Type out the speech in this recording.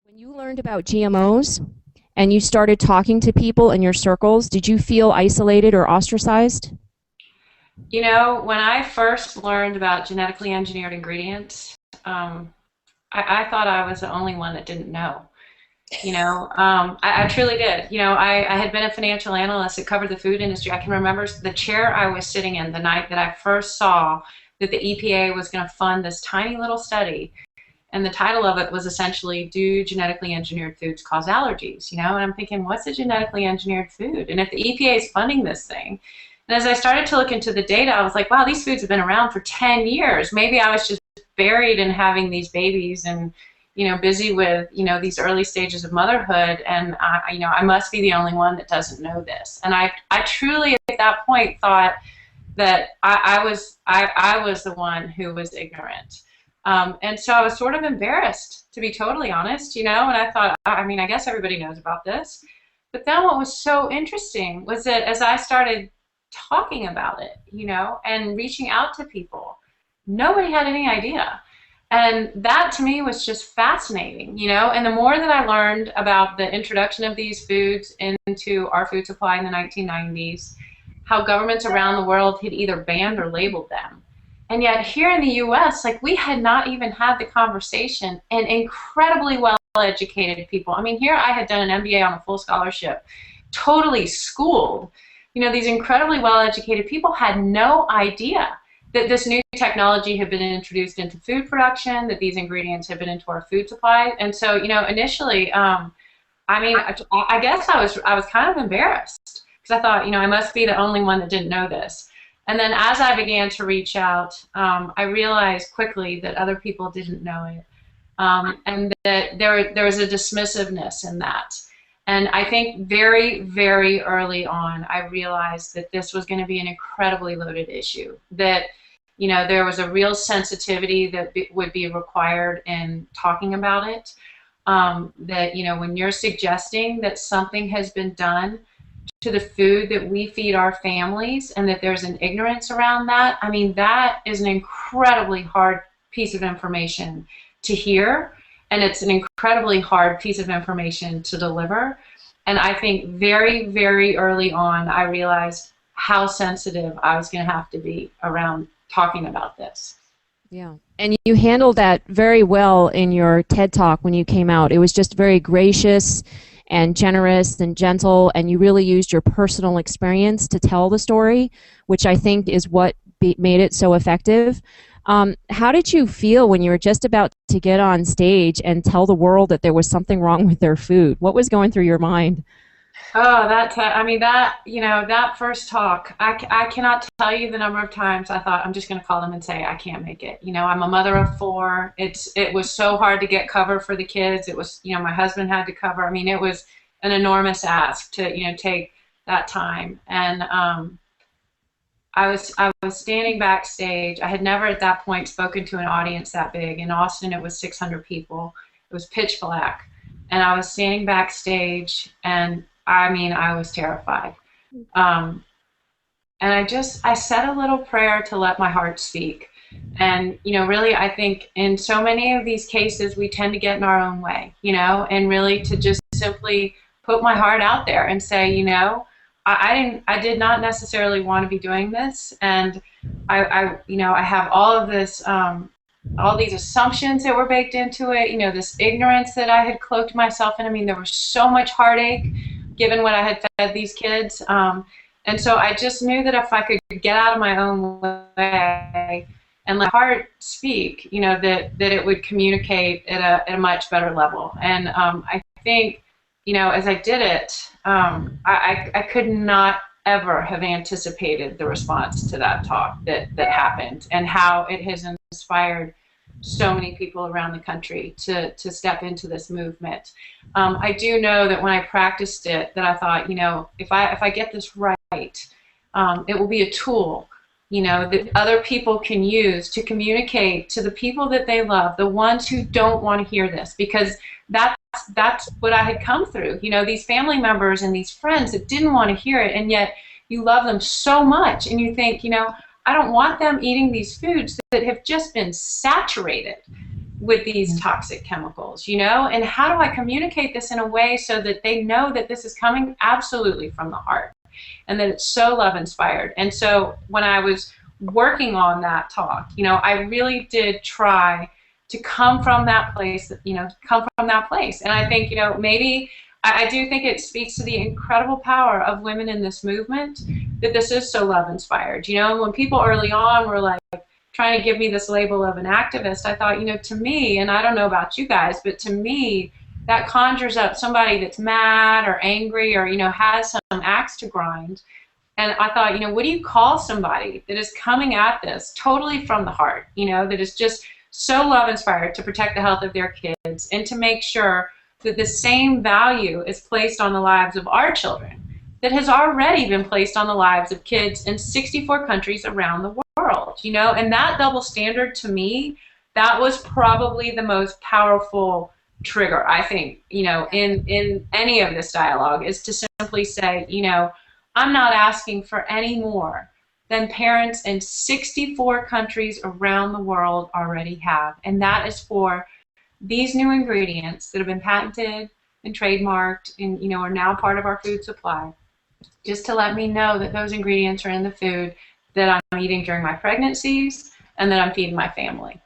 When you learned about GMOs and you started talking to people in your circles, did you feel isolated or ostracized? When I first learned about genetically engineered ingredients, um, I thought I was the only one that didn't know. I truly did. I had been a financial analyst that covered the food industry. I can remember the chair I was sitting in the night that I first saw that the EPA was going to fund this tiny little study. And the title of it was essentially, Do Genetically Engineered Foods Cause Allergies? And I'm thinking, what's a genetically engineered food? And if the EPA is funding this thing, and as I started to look into the data, I was like, wow, these foods have been around for 10 years. Maybe I was just buried in having these babies and, busy with, these early stages of motherhood. And, I must be the only one that doesn't know this. And I truly at that point thought that I was the one who was ignorant. And so I was sort of embarrassed, to be totally honest, and I thought, I guess everybody knows about this. But then what was so interesting was that as I started talking about it, and reaching out to people, nobody had any idea. And that to me was just fascinating, and the more that I learned about the introduction of these foods into our food supply in the 1990s, how governments around the world had either banned or labeled them. And yet here in the US, like, we had not even had the conversation, and incredibly well educated people. Here I had done an MBA on a full scholarship, totally schooled. These incredibly well educated people had no idea that this new technology had been introduced into food production, that these ingredients had been into our food supply. And so, initially, I guess I was kind of embarrassed because I thought, I must be the only one that didn't know this. And then as I began to reach out, I realized quickly that other people didn't know it, and that there was a dismissiveness in that. And I think very, very early on, I realized that this was going to be an incredibly loaded issue, that there was a real sensitivity that would be required in talking about it, that when you're suggesting that something has been done to the food that we feed our families and that there's an ignorance around that, that is an incredibly hard piece of information to hear, and it's an incredibly hard piece of information to deliver. And I think very, very early on, I realized how sensitive I was going to have to be around talking about this. Yeah. And you handled that very well in your TED Talk when you came out. It was just very gracious and generous and gentle, and you really used your personal experience to tell the story, which I think is what made it so effective. How did you feel when you were just about to get on stage and tell the world that there was something wrong with their food? What was going through your mind? Oh, that first talk, I cannot tell you the number of times I thought, I'm just going to call them and say I can't make it. I'm a mother of four. It was so hard to get cover for the kids. It was, my husband had to cover. It was an enormous ask to, take that time. And I was standing backstage. I had never at that point spoken to an audience that big. In Austin, it was 600 people. It was pitch black. And I was standing backstage, and I was terrified. And I said a little prayer to let my heart speak. And, really, I think in so many of these cases, we tend to get in our own way, and really to just simply put my heart out there and say, I did not necessarily want to be doing this. And I have all of this, all these assumptions that were baked into it, this ignorance that I had cloaked myself in. There was so much heartache given what I had fed these kids. And so I just knew that if I could get out of my own way and let my heart speak, that it would communicate at a much better level. And I think, as I did it, I could not ever have anticipated the response to that talk that happened, and how it has inspired so many people around the country to step into this movement. I do know that when I practiced it, that I thought, if I get this right, it will be a tool, that other people can use to communicate to the people that they love, the ones who don't want to hear this, because that's what I had come through. These family members and these friends that didn't want to hear it, and yet you love them so much, and you think, I don't want them eating these foods that have just been saturated with these toxic chemicals, you know? And how do I communicate this in a way so that they know that this is coming absolutely from the heart and that it's so love inspired? And so when I was working on that talk, you know, I really did try to come from that place, you know, come from that place. And I think, you know, maybe I do think it speaks to the incredible power of women in this movement that this is so love inspired. You know, when people early on were like trying to give me this label of an activist, I thought, you know, to me, and I don't know about you guys, but to me, that conjures up somebody that's mad or angry or, you know, has some axe to grind. And I thought, you know, what do you call somebody that is coming at this totally from the heart, you know, that is just so love inspired to protect the health of their kids and to make sure that the same value is placed on the lives of our children that has already been placed on the lives of kids in 64 countries around the world, you know? And that double standard, to me, that was probably the most powerful trigger, I think, you know, in any of this dialogue, is to simply say, you know, I'm not asking for any more than parents in 64 countries around the world already have. And that is for these new ingredients that have been patented and trademarked and, you know, are now part of our food supply, just to let me know that those ingredients are in the food that I'm eating during my pregnancies and that I'm feeding my family.